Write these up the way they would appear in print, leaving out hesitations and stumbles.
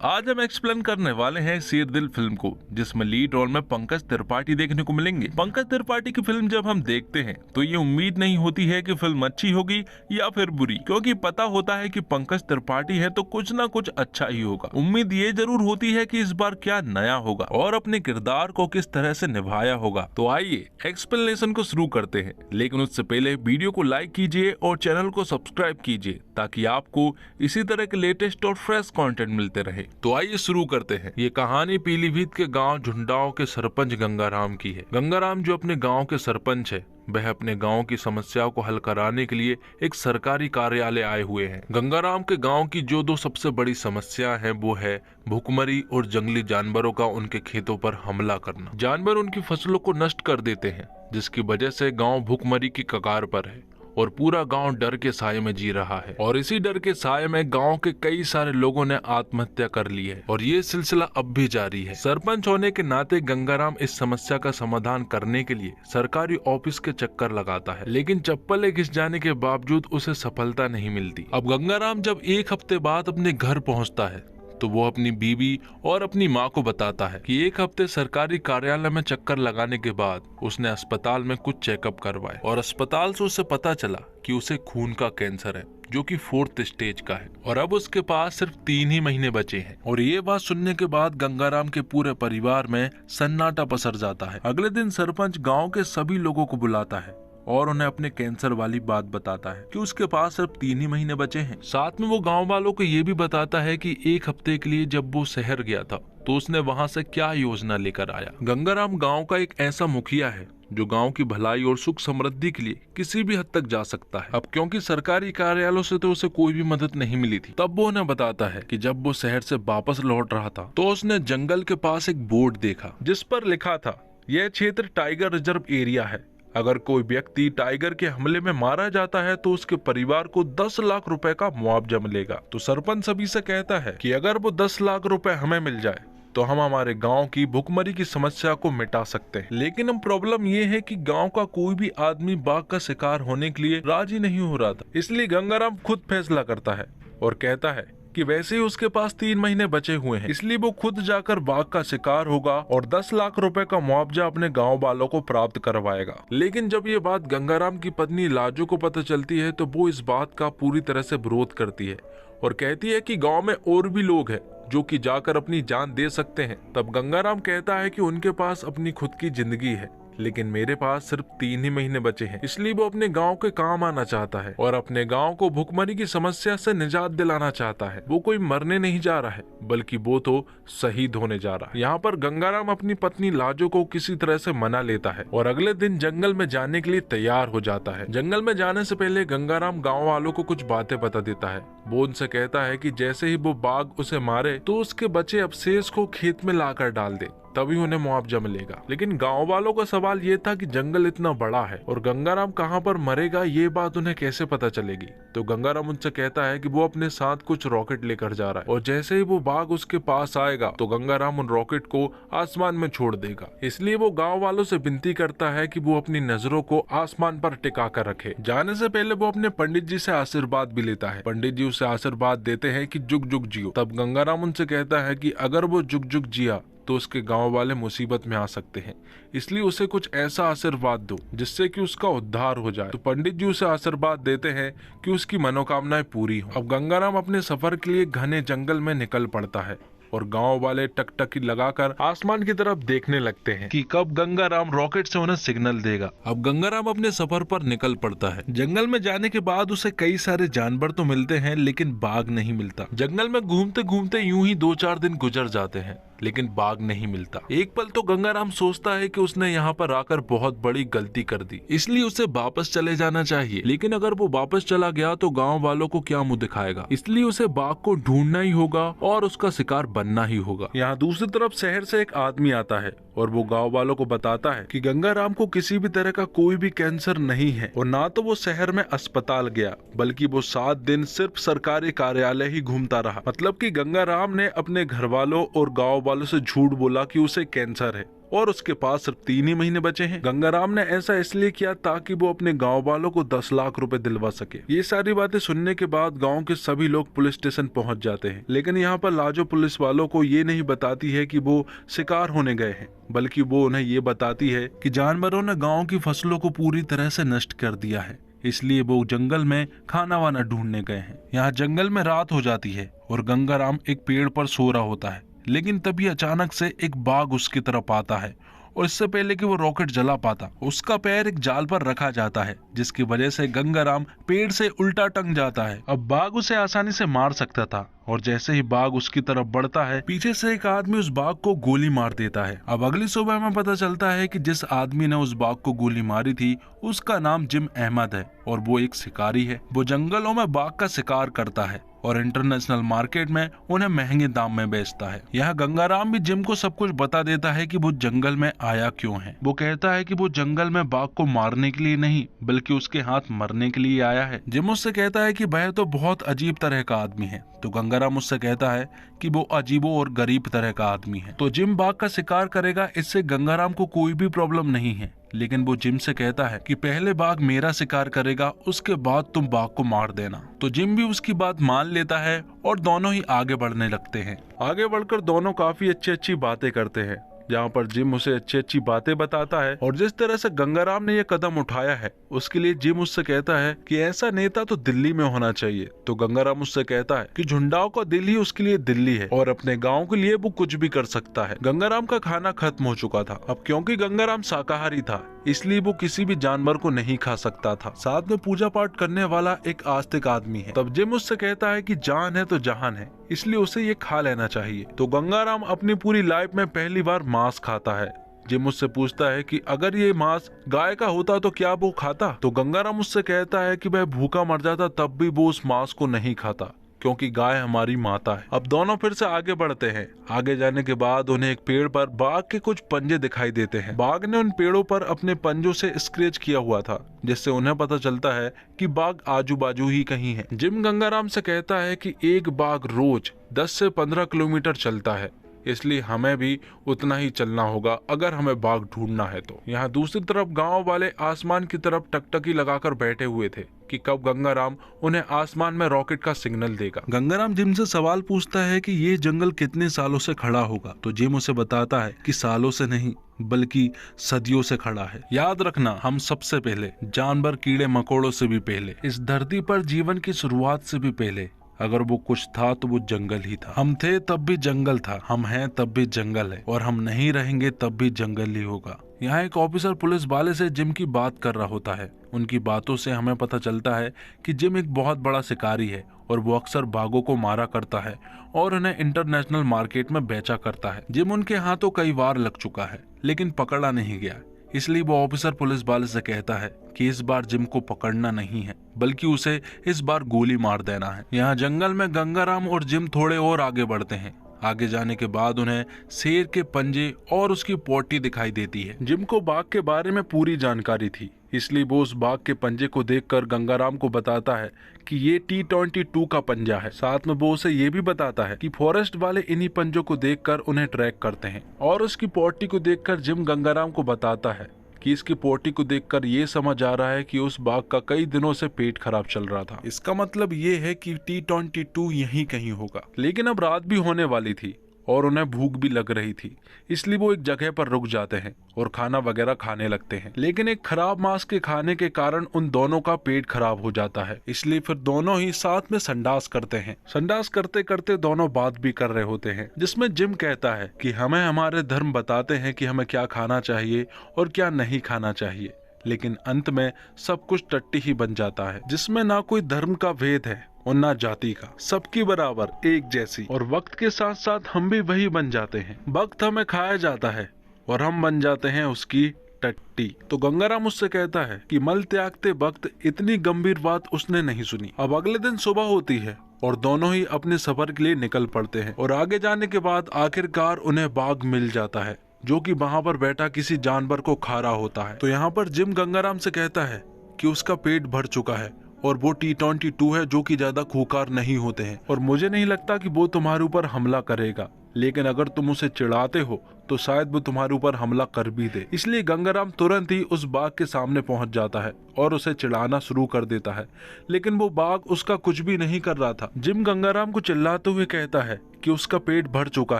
आज हम एक्सप्लेन करने वाले हैं शेरदिल फिल्म को, जिसमें लीड रोल में पंकज त्रिपाठी देखने को मिलेंगे। पंकज त्रिपाठी की फिल्म जब हम देखते हैं तो ये उम्मीद नहीं होती है कि फिल्म अच्छी होगी या फिर बुरी, क्योंकि पता होता है कि पंकज त्रिपाठी है तो कुछ ना कुछ अच्छा ही होगा। उम्मीद ये जरूर होती है कि इस बार क्या नया होगा और अपने किरदार को किस तरह से निभाया होगा। तो आइए एक्सप्लेनेशन को शुरू करते हैं, लेकिन उससे पहले वीडियो को लाइक कीजिए और चैनल को सब्सक्राइब कीजिए ताकि आपको इसी तरह के लेटेस्ट और फ्रेश कंटेंट मिलते रहे। तो आइए शुरू करते हैं। ये कहानी पीलीभीत के गांव झुंडाओं के सरपंच गंगाराम की है। गंगाराम जो अपने गांव के सरपंच है, वह अपने गांव की समस्याओं को हल कराने के लिए एक सरकारी कार्यालय आए हुए हैं। गंगाराम के गांव की जो दो सबसे बड़ी समस्या है वो है भूखमरी और जंगली जानवरों का उनके खेतों पर हमला करना। जानवर उनकी फसलों को नष्ट कर देते हैं, जिसकी वजह से गांव भूखमरी की कगार पर है और पूरा गांव डर के साये में जी रहा है। और इसी डर के साये में गांव के कई सारे लोगों ने आत्महत्या कर ली है और ये सिलसिला अब भी जारी है। सरपंच होने के नाते गंगाराम इस समस्या का समाधान करने के लिए सरकारी ऑफिस के चक्कर लगाता है, लेकिन चप्पलें घिस जाने के बावजूद उसे सफलता नहीं मिलती। अब गंगाराम जब एक हफ्ते बाद अपने घर पहुँचता है तो वो अपनी बीवी और अपनी माँ को बताता है कि एक हफ्ते सरकारी कार्यालय में चक्कर लगाने के बाद उसने अस्पताल में कुछ चेकअप करवाए और अस्पताल से उसे पता चला कि उसे खून का कैंसर है, जो कि 4th स्टेज का है और अब उसके पास सिर्फ 3 ही महीने बचे हैं। और ये बात सुनने के बाद गंगाराम के पूरे परिवार में सन्नाटा पसर जाता है। अगले दिन सरपंच गाँव के सभी लोगों को बुलाता है और उन्हें अपने कैंसर वाली बात बताता है कि उसके पास सिर्फ 3 ही महीने बचे हैं। साथ में वो गांव वालों को ये भी बताता है कि एक हफ्ते के लिए जब वो शहर गया था तो उसने वहां से क्या योजना लेकर आया। गंगाराम गांव का एक ऐसा मुखिया है जो गांव की भलाई और सुख समृद्धि के लिए किसी भी हद तक जा सकता है। अब क्योंकि सरकारी कार्यालयों से तो उसे कोई भी मदद नहीं मिली थी, तब वो उन्हें बताता है कि जब वो शहर से वापस लौट रहा था तो उसने जंगल के पास एक बोर्ड देखा जिस पर लिखा था, यह क्षेत्र टाइगर रिजर्व एरिया है। अगर कोई व्यक्ति टाइगर के हमले में मारा जाता है तो उसके परिवार को 10 लाख रुपए का मुआवजा मिलेगा। तो सरपंच सभी से कहता है कि अगर वो 10 लाख रुपए हमें मिल जाए तो हम हमारे गांव की भूखमरी की समस्या को मिटा सकते हैं। लेकिन अब प्रॉब्लम ये है कि गांव का कोई भी आदमी बाघ का शिकार होने के लिए राजी नहीं हो रहा था। इसलिए गंगाराम खुद फैसला करता है और कहता है कि वैसे ही उसके पास 3 महीने बचे हुए हैं, इसलिए वो खुद जाकर बाघ का शिकार होगा और 10 लाख रुपए का मुआवजा अपने गांव वालों को प्राप्त करवाएगा। लेकिन जब ये बात गंगाराम की पत्नी लाजो को पता चलती है तो वो इस बात का पूरी तरह से विरोध करती है और कहती है कि गांव में और भी लोग हैं जो कि जाकर अपनी जान दे सकते हैं। तब गंगाराम कहता है कि उनके पास अपनी खुद की जिंदगी है, लेकिन मेरे पास सिर्फ 3 ही महीने बचे हैं। इसलिए वो अपने गांव के काम आना चाहता है और अपने गांव को भूखमरी की समस्या से निजात दिलाना चाहता है। वो कोई मरने नहीं जा रहा है, बल्कि वो तो शहीद होने जा रहा है। यहाँ पर गंगाराम अपनी पत्नी लाजो को किसी तरह से मना लेता है और अगले दिन जंगल में जाने के लिए तैयार हो जाता है। जंगल में जाने से पहले गंगाराम गाँव वालों को कुछ बातें बता देता है। वो उनसे कहता है कि जैसे ही वो बाघ उसे मारे तो उसके बचे अवशेष को खेत में लाकर डाल दे, तभी उन्हें मुआवजा मिलेगा। लेकिन गांव वालों का सवाल ये था कि जंगल इतना बड़ा है और गंगाराम कहां पर मरेगा ये बात उन्हें कैसे पता चलेगी। तो गंगाराम उनसे कहता है कि वो अपने साथ कुछ रॉकेट लेकर जा रहा है और जैसे ही वो बाघ उसके पास आएगा तो गंगाराम उन रॉकेट को आसमान में छोड़ देगा। इसलिए वो गाँव वालों से विनती करता है कि वो अपनी नजरों को आसमान पर टिका कर रखे। जाने से पहले वो अपने पंडित जी से आशीर्वाद भी लेता है। पंडित जी उसे आशीर्वाद देते हैं कि जुग जुग जियो। तब गंगाराम उनसे कहता है कि अगर वो जुग जुग जिया तो उसके गांव वाले मुसीबत में आ सकते हैं, इसलिए उसे कुछ ऐसा आशीर्वाद दो जिससे कि उसका उद्धार हो जाए। तो पंडित जी उसे आशीर्वाद देते हैं कि उसकी मनोकामनाएं पूरी हो। अब गंगाराम अपने सफर के लिए घने जंगल में निकल पड़ता है और गांव वाले टकटकी लगाकर आसमान की तरफ देखने लगते हैं कि कब गंगाराम रॉकेट से उन्हें सिग्नल देगा। अब गंगाराम अपने सफर पर निकल पड़ता है। जंगल में जाने के बाद उसे कई सारे जानवर तो मिलते हैं, लेकिन बाघ नहीं मिलता। जंगल में घूमते घूमते यूं ही 2-4 दिन गुजर जाते हैं, लेकिन बाघ नहीं मिलता। एक पल तो गंगाराम सोचता है कि उसने यहाँ पर आकर बहुत बड़ी गलती कर दी, इसलिए उसे वापस चले जाना चाहिए। लेकिन अगर वो वापस चला गया तो गांव वालों को क्या मुंह दिखाएगा, इसलिए उसे बाघ को ढूंढना ही होगा और उसका शिकार बनना ही होगा। यहाँ दूसरी तरफ शहर से एक आदमी आता है और वो गांव वालों को बताता है कि गंगाराम को किसी भी तरह का कोई भी कैंसर नहीं है और ना तो वो शहर में अस्पताल गया, बल्कि वो 7 दिन सिर्फ सरकारी कार्यालय ही घूमता रहा। मतलब कि गंगाराम ने अपने घर वालों और गाँव वालों से झूठ बोला कि उसे कैंसर है और उसके पास सिर्फ 3 ही महीने बचे हैं। गंगाराम ने ऐसा इसलिए किया ताकि वो अपने गाँव वालों को 10 लाख रुपए दिलवा सके। ये सारी बातें सुनने के बाद गाँव के सभी लोग पुलिस स्टेशन पहुँच जाते हैं, लेकिन यहाँ पर लाजो पुलिस वालों को ये नहीं बताती है कि वो शिकार होने गए हैं, बल्कि वो उन्हें ये बताती है कि जानवरों ने गाँव की फसलों को पूरी तरह से नष्ट कर दिया है, इसलिए वो जंगल में खाना वाना ढूंढने गए हैं। यहाँ जंगल में रात हो जाती है और गंगाराम एक पेड़ पर सो रहा होता है, लेकिन तभी अचानक से एक बाघ उसकी तरफ आता है और इससे पहले कि वो रॉकेट जला पाता, उसका पैर एक जाल पर रखा जाता है, जिसकी वजह से गंगाराम पेड़ से उल्टा टंग जाता है। अब बाघ उसे आसानी से मार सकता था और जैसे ही बाघ उसकी तरफ बढ़ता है, पीछे से एक आदमी उस बाघ को गोली मार देता है। अब अगली सुबह में पता चलता है कि जिस आदमी ने उस बाघ को गोली मारी थी उसका नाम जिम अहमद है और वो एक शिकारी है। वो जंगलों में बाघ का शिकार करता है और इंटरनेशनल मार्केट में उन्हें महंगे दाम में बेचता है। यहाँ गंगाराम भी जिम को सब कुछ बता देता है कि वो जंगल में आया क्यों है। वो कहता है कि वो जंगल में बाघ को मारने के लिए नहीं, बल्कि उसके हाथ मरने के लिए आया है। जिम उससे कहता है कि वह तो बहुत अजीब तरह का आदमी है, तो गंगाराम उससे कहता है कि वो अजीबो और गरीब तरह का आदमी है। तो जिम बाघ का शिकार करेगा, इससे गंगाराम को कोई भी प्रॉब्लम नहीं है, लेकिन वो जिम से कहता है कि पहले बाघ मेरा शिकार करेगा, उसके बाद तुम बाघ को मार देना। तो जिम भी उसकी बात मान लेता है और दोनों ही आगे बढ़ने लगते हैं। आगे बढ़कर दोनों काफी अच्छी बातें करते हैं, जहाँ पर जिम उसे अच्छी बातें बताता है और जिस तरह से गंगाराम ने ये कदम उठाया है उसके लिए जिम उससे कहता है कि ऐसा नेता तो दिल्ली में होना चाहिए। तो गंगाराम उससे कहता है कि झुंडाओं का दिल ही उसके लिए दिल्ली है और अपने गांव के लिए वो कुछ भी कर सकता है। गंगाराम का खाना खत्म हो चुका था। अब क्योंकि गंगाराम शाकाहारी था, इसलिए वो किसी भी जानवर को नहीं खा सकता था। साथ में पूजा पाठ करने वाला एक आस्तिक आदमी है। तब जिम उससे कहता है कि जान है तो जहान है, इसलिए उसे ये खा लेना चाहिए। तो गंगाराम अपनी पूरी लाइफ में पहली बार मांस खाता है। जिम मुझसे पूछता है कि अगर ये मांस गाय का होता तो क्या वो खाता? तो गंगाराम मुझसे कहता है कि वह भूखा मर जाता तब भी वो उस मांस को नहीं खाता, क्योंकि गाय हमारी माता है। अब दोनों फिर से आगे बढ़ते हैं। आगे जाने के बाद उन्हें एक पेड़ पर बाघ के कुछ पंजे दिखाई देते हैं। बाघ ने उन पेड़ों पर अपने पंजों से स्क्रैच किया हुआ था, जिससे उन्हें पता चलता है कि बाघ आजू बाजू ही कहीं है। जिम गंगाराम से कहता है कि एक बाघ रोज 10 से 15 किलोमीटर चलता है, इसलिए हमें भी उतना ही चलना होगा अगर हमें बाघ ढूंढना है तो। यहाँ दूसरी तरफ गांव वाले आसमान की तरफ टकटकी लगाकर बैठे हुए थे कि कब गंगाराम उन्हें आसमान में रॉकेट का सिग्नल देगा। गंगाराम जिम से सवाल पूछता है कि ये जंगल कितने सालों से खड़ा होगा। तो जिम उसे बताता है कि सालों से नहीं बल्कि सदियों से खड़ा है। याद रखना, हम सबसे पहले, जानवर कीड़े मकोड़ों से भी पहले, इस धरती पर जीवन की शुरुआत से भी पहले अगर वो कुछ था तो वो जंगल ही था। हम थे तब भी जंगल था, हम हैं तब भी जंगल है, और हम नहीं रहेंगे तब भी जंगल ही होगा। यहाँ एक ऑफिसर पुलिस वाले से जिम की बात कर रहा होता है। उनकी बातों से हमें पता चलता है कि जिम एक बहुत बड़ा शिकारी है और वो अक्सर बाघों को मारा करता है और उन्हें इंटरनेशनल मार्केट में बेचा करता है। जिम उनके हाथों कई बार लग चुका है लेकिन पकड़ा नहीं गया, इसलिए वो ऑफिसर पुलिस वाले से कहता है कि इस बार जिम को पकड़ना नहीं है बल्कि उसे इस बार गोली मार देना है। यहाँ जंगल में गंगाराम और जिम थोड़े और आगे बढ़ते हैं। आगे जाने के बाद उन्हें शेर के पंजे और उसकी पोटी दिखाई देती है। जिम को बाघ के बारे में पूरी जानकारी थी, इसलिए वो उस बाघ के पंजे को देखकर गंगाराम को बताता है कि ये T-22 का पंजा है। साथ में वो उसे ये भी बताता है कि फॉरेस्ट वाले इन्हीं पंजों को देखकर उन्हें ट्रैक करते हैं। और उसकी पोटी को देखकर जिम गंगाराम को बताता है कि इसकी पोटी को देखकर ये समझ आ रहा है कि उस बाघ का कई दिनों से पेट खराब चल रहा था। इसका मतलब ये है कि T-22 यहीं कहीं होगा। लेकिन अब रात भी होने वाली थी और उन्हें भूख भी लग रही थी, इसलिए वो एक जगह पर रुक जाते हैं और खाना वगैरह खाने लगते हैं। लेकिन एक खराब मांस के खाने के कारण उन दोनों का पेट खराब हो जाता है, इसलिए फिर दोनों ही साथ में संडास करते हैं। संडास करते करते दोनों बात भी कर रहे होते हैं, जिसमें जिम कहता है कि हमें हमारे धर्म बताते हैं कि हमें क्या खाना चाहिए और क्या नहीं खाना चाहिए, लेकिन अंत में सब कुछ टट्टी ही बन जाता है, जिसमें ना कोई धर्म का भेद है और ना जाति का, सबकी बराबर एक जैसी। और वक्त के साथ साथ हम भी वही बन जाते हैं। वक्त हमें खाया जाता है और हम बन जाते हैं उसकी टट्टी। तो गंगाराम उससे कहता है कि मल त्यागते वक्त इतनी गंभीर बात उसने नहीं सुनी। अब अगले दिन सुबह होती है और दोनों ही अपने सफर के लिए निकल पड़ते हैं। और आगे जाने के बाद आखिरकार उन्हें बाघ मिल जाता है, जो कि वहाँ पर बैठा किसी जानवर को खा रहा होता है। तो यहाँ पर जिम गंगाराम से कहता है कि उसका पेट भर चुका है और वो T-22 है, जो कि ज्यादा खूंखार नहीं होते हैं, और मुझे नहीं लगता कि वो तुम्हारे ऊपर हमला करेगा, लेकिन अगर तुम उसे चिढ़ाते हो तो शायद वो तुम्हारे ऊपर हमला कर भी दे। इसलिए गंगाराम तुरंत ही उस बाघ के सामने पहुंच जाता है और उसे चिढ़ाना शुरू कर देता है, लेकिन वो बाघ उसका कुछ भी नहीं कर रहा था। जिम गंगाराम को चिल्लाते हुए कहता है कि उसका पेट भर चुका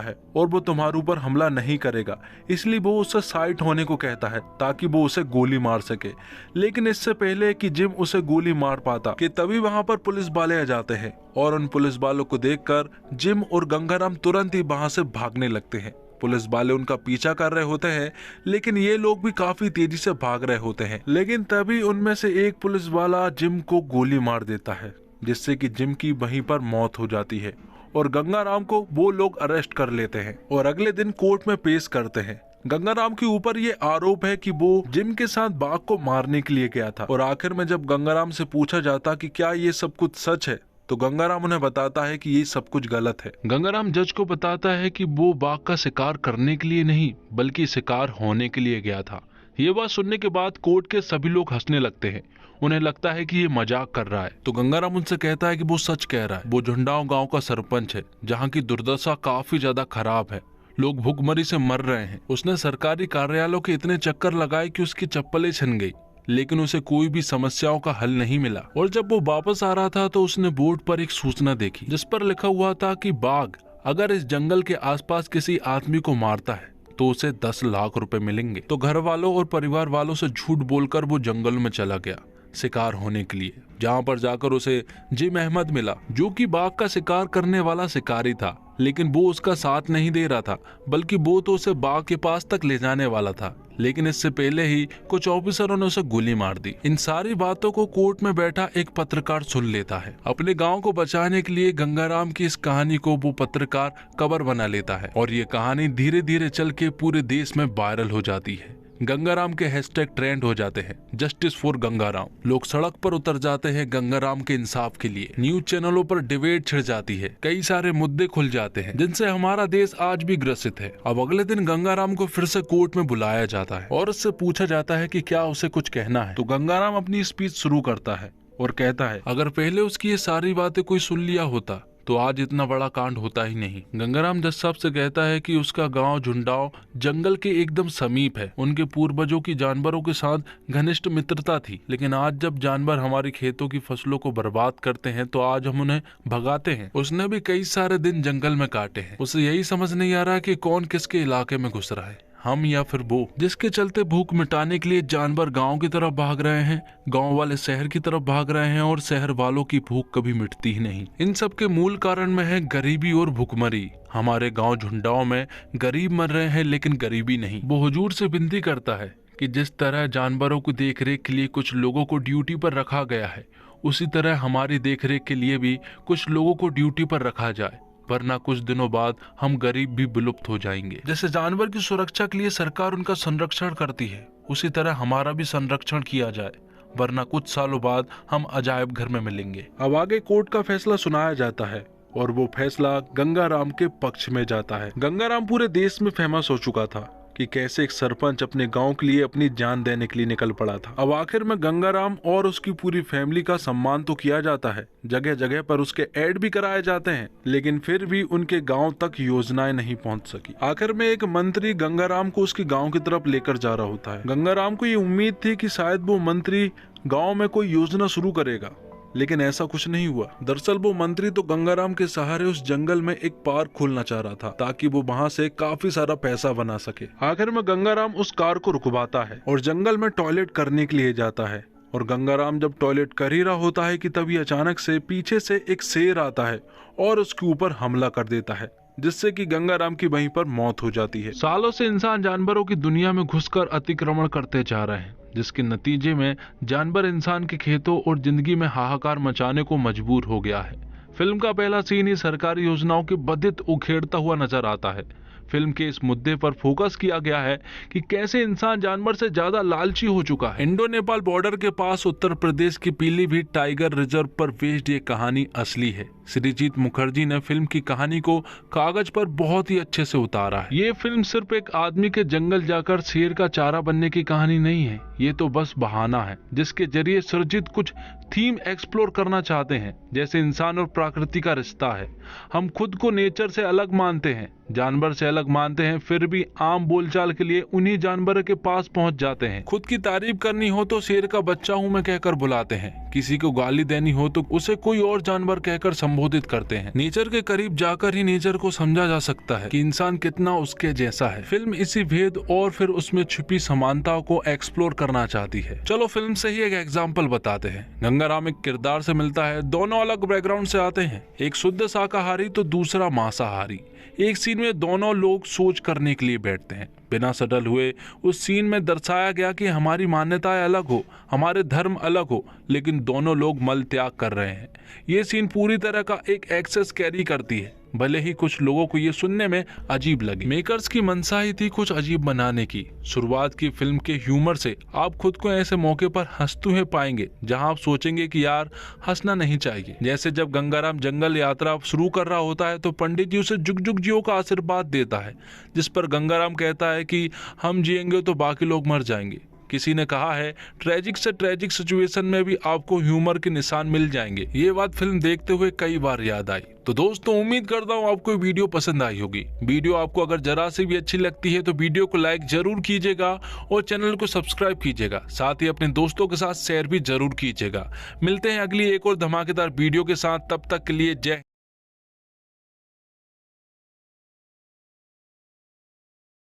है और वो तुम्हारे ऊपर हमला नहीं करेगा, इसलिए वो उससे साइड होने को कहता है ताकि वो उसे गोली मार सके। लेकिन इससे पहले कि जिम उसे गोली मार पाता कि तभी वहां पर पुलिस वाले आ जाते हैं और उन पुलिस वालों को देखकर जिम और गंगाराम तुरंत ही वहां से भागने लगते हैं। पुलिस वाले उनका पीछा कर रहे होते हैं, लेकिन ये लोग भी काफी तेजी से भाग रहे होते हैं। लेकिन तभी उनमें से एक पुलिस वाला जिम को गोली मार देता है, जिससे कि जिम की वहीं पर मौत हो जाती है और गंगाराम को वो लोग अरेस्ट कर लेते हैं और अगले दिन कोर्ट में पेश करते हैं। गंगाराम के ऊपर ये आरोप है कि वो जिम के साथ बाघ को मारने के लिए गया था। और आखिर में जब गंगाराम से पूछा जाता कि क्या ये सब कुछ सच है, तो गंगाराम उन्हें बताता है कि ये सब कुछ गलत है। गंगाराम जज को बताता है कि वो बाघ का शिकार करने के लिए नहीं बल्कि शिकार होने के लिए गया था। ये बात सुनने के बाद कोर्ट के सभी लोग हंसने लगते हैं। उन्हें लगता है कि ये मजाक कर रहा है। तो गंगाराम उनसे कहता है कि वो सच कह रहा है। वो झुंडाओं गांव का सरपंच है, जहां की दुर्दशा काफी ज्यादा खराब है। लोग भूखमरी से मर रहे हैं। उसने सरकारी कार्यालयों के इतने चक्कर लगाए कि उसकी चप्पलें छिन गई, लेकिन उसे कोई भी समस्याओं का हल नहीं मिला। और जब वो वापस आ रहा था तो उसने बोर्ड पर एक सूचना देखी जिस पर लिखा हुआ था कि बाघ अगर इस जंगल के आसपास किसी आदमी को मारता है तो उसे 10 लाख रुपए मिलेंगे। तो घर वालों और परिवार वालों से झूठ बोलकर वो जंगल में चला गया शिकार होने के लिए, जहाँ पर जाकर उसे जिम अहमद मिला, जो कि बाघ का शिकार करने वाला शिकारी था। लेकिन वो उसका साथ नहीं दे रहा था, बल्कि वो तो उसे बाघ के पास तक ले जाने वाला था। लेकिन इससे पहले ही कुछ ऑफिसरों ने उसे गोली मार दी। इन सारी बातों को कोर्ट में बैठा एक पत्रकार सुन लेता है। अपने गांव को बचाने के लिए गंगाराम की इस कहानी को वो पत्रकार कवर बना लेता है और ये कहानी धीरे धीरे चल के पूरे देश में वायरल हो जाती है। गंगाराम के हैशटैग ट्रेंड हो जाते हैं, जस्टिस फॉर गंगाराम। लोग सड़क पर उतर जाते हैं गंगाराम के इंसाफ के लिए। न्यूज चैनलों पर डिबेट छिड़ जाती है। कई सारे मुद्दे खुल जाते हैं जिनसे हमारा देश आज भी ग्रसित है। अब अगले दिन गंगाराम को फिर से कोर्ट में बुलाया जाता है और उससे पूछा जाता है कि क्या उसे कुछ कहना है। तो गंगाराम अपनी स्पीच शुरू करता है और कहता है अगर पहले उसकी ये सारी बातें कोई सुन लिया होता तो आज इतना बड़ा कांड होता ही नहीं। गंगाराम जज साहब से कहता है कि उसका गांव झुंडाओ जंगल के एकदम समीप है। उनके पूर्वजों की जानवरों के साथ घनिष्ठ मित्रता थी, लेकिन आज जब जानवर हमारी खेतों की फसलों को बर्बाद करते हैं तो आज हम उन्हें भगाते हैं। उसने भी कई सारे दिन जंगल में काटे हैं। उसे यही समझ नहीं आ रहा कि कौन किसके इलाके में घुस रहा है, हम या फिर वो, जिसके चलते भूख मिटाने के लिए जानवर गांव की तरफ भाग रहे हैं, गांव वाले शहर की तरफ भाग रहे हैं और शहर वालों की भूख कभी मिटती ही नहीं। इन सब के मूल कारण में है गरीबी और भूखमरी। हमारे गांव झुंडाओं में गरीब मर रहे हैं लेकिन गरीबी नहीं। वो हुजूर से विनती करता है कि जिस तरह जानवरों की देखरेख के लिए कुछ लोगों को ड्यूटी पर रखा गया है, उसी तरह हमारी देखरेख के लिए भी कुछ लोगों को ड्यूटी पर रखा जाए, वरना कुछ दिनों बाद हम गरीब भी विलुप्त हो जाएंगे। जैसे जानवर की सुरक्षा के लिए सरकार उनका संरक्षण करती है, उसी तरह हमारा भी संरक्षण किया जाए, वरना कुछ सालों बाद हम अजायब घर में मिलेंगे। अब आगे कोर्ट का फैसला सुनाया जाता है और वो फैसला गंगाराम के पक्ष में जाता है। गंगाराम पूरे देश में फेमस हो चुका था कि कैसे एक सरपंच अपने गांव के लिए अपनी जान देने के लिए निकल पड़ा था। अब आखिर में गंगाराम और उसकी पूरी फैमिली का सम्मान तो किया जाता है, जगह जगह पर उसके ऐड भी कराए जाते हैं, लेकिन फिर भी उनके गांव तक योजनाएं नहीं पहुंच सकी। आखिर में एक मंत्री गंगाराम को उसके गांव की तरफ लेकर जा रहा होता है। गंगाराम को ये उम्मीद थी कि शायद वो मंत्री गाँव में कोई योजना शुरू करेगा, लेकिन ऐसा कुछ नहीं हुआ। दरअसल वो मंत्री तो गंगाराम के सहारे उस जंगल में एक पार्क खोलना चाह रहा था ताकि वो वहाँ से काफी सारा पैसा बना सके। आखिर में गंगाराम उस कार को रुकवाता है और जंगल में टॉयलेट करने के लिए जाता है। और गंगाराम जब टॉयलेट कर ही रहा होता है कि तभी अचानक से पीछे से एक शेर आता है और उसके ऊपर हमला कर देता है, जिससे कि गंगाराम की वहीं पर मौत हो जाती है। सालों से इंसान जानवरों की दुनिया में घुसकर अतिक्रमण करते जा रहे हैं, जिसके नतीजे में जानवर इंसान के खेतों और जिंदगी में हाहाकार मचाने को मजबूर हो गया है। फिल्म का पहला सीन ही सरकारी योजनाओं के बधित उखेड़ता हुआ नजर आता है। फिल्म के इस मुद्दे पर फोकस किया गया है कि कैसे इंसान जानवर से ज्यादा लालची हो चुका है। इंडो नेपाल बॉर्डर के पास उत्तर प्रदेश की पीलीभीत टाइगर रिजर्व पर बेस्ड ये कहानी असली है। सृजित मुखर्जी ने फिल्म की कहानी को कागज पर बहुत ही अच्छे से उतारा है। ये फिल्म सिर्फ एक आदमी के जंगल जाकर शेर का चारा बनने की कहानी नहीं है, ये तो बस बहाना है जिसके जरिए सुरजीत कुछ थीम एक्सप्लोर करना चाहते हैं, जैसे इंसान और प्रकृति का रिश्ता है। हम खुद को नेचर से अलग मानते हैं, जानवर से अलग मानते हैं, फिर भी आम बोलचाल के लिए उन्हीं जानवरों के पास पहुंच जाते हैं। खुद की तारीफ करनी हो तो शेर का बच्चा हूं मैं कहकर बुलाते हैं, किसी को गाली देनी हो तो उसे कोई और जानवर कहकर संबोधित करते हैं। नेचर के करीब जाकर ही नेचर को समझा जा सकता है कि इंसान कितना उसके जैसा है। फिल्म इसी भेद और फिर उसमें छुपी समानताओं को एक्सप्लोर करना चाहती है। चलो फिल्म से ही एक एग्जाम्पल बताते हैं। गंगाराम एक किरदार से मिलता है, दोनों अलग बैकग्राउंड से आते हैं, एक शुद्ध शाकाहारी तो दूसरा मांसाहारी। एक सीन में दोनों लोग सोच करने के लिए बैठते हैं, बिना सटल हुए उस सीन में दर्शाया गया कि हमारी मान्यताएं अलग हो, हमारे धर्म अलग हो, लेकिन दोनों लोग मल त्याग कर रहे हैं। ये सीन पूरी तरह का एक एक्सेस कैरी करती है, भले ही कुछ लोगों को ये सुनने में अजीब लगे। मेकर्स की मंशा ही थी कुछ अजीब बनाने की। शुरुआत की फिल्म के ह्यूमर से आप खुद को ऐसे मौके पर हंसते हुए पाएंगे जहां आप सोचेंगे कि यार हंसना नहीं चाहिए। जैसे जब गंगाराम जंगल यात्रा शुरू कर रहा होता है तो पंडित जी उसे जुग जुग जियो का आशीर्वाद देता है, जिस पर गंगाराम कहता है कि हम जिएंगे तो बाकी लोग मर जाएंगे। किसी ने कहा है ट्रेजिक से ट्रेजिक सिचुएशन में भी आपको ह्यूमर के निशान मिल जाएंगे। ये बात फिल्म देखते हुए कई बार याद आई। तो दोस्तों उम्मीद करता हूँ आपको वीडियो पसंद आई होगी। वीडियो आपको अगर जरा से भी अच्छी लगती है तो वीडियो को लाइक जरूर कीजिएगा और चैनल को सब्सक्राइब कीजिएगा, साथ ही अपने दोस्तों के साथ शेयर भी जरूर कीजिएगा। मिलते हैं अगली एक और धमाकेदार वीडियो के साथ, तब तक के लिए जय।